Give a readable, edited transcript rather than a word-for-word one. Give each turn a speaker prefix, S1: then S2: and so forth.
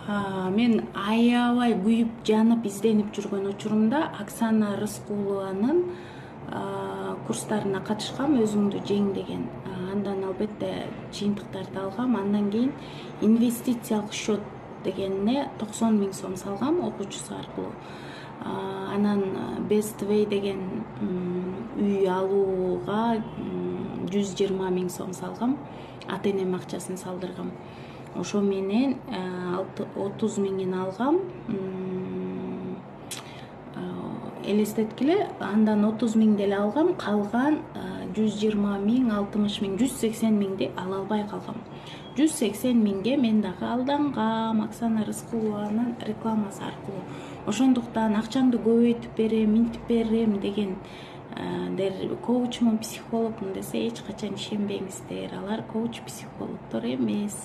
S1: Мен аябай күйүп жанып изденип жүргөн учурумда Оксана Рыскулованын курстарына катышкам, өзүңдү жең деген. Андан албетте жыйынтыктарды алгам. Андан кийин инвестициялык счет дегенине 90 000 сом салгам окуучусу аркылуу. Анан Best Way деген үй алууга 120 000 сом салгам. Ата энем акчасын салдыргам. Ошо менен 30 000 алгам. Элестеткиле, андан 30 000 деле алгам, калган 120 000, 60 000, 180 000 ала албай калгам. 180 000 мен дагы алдангам Оксана Рыскулованын рекламасы аркылуу. Ошондуктан акчаңды көбөйтүп берем, минтип берем деген коучмун, психологмун десе эч качан ишенбеңиздер. Алар коуч, психологдор эмес.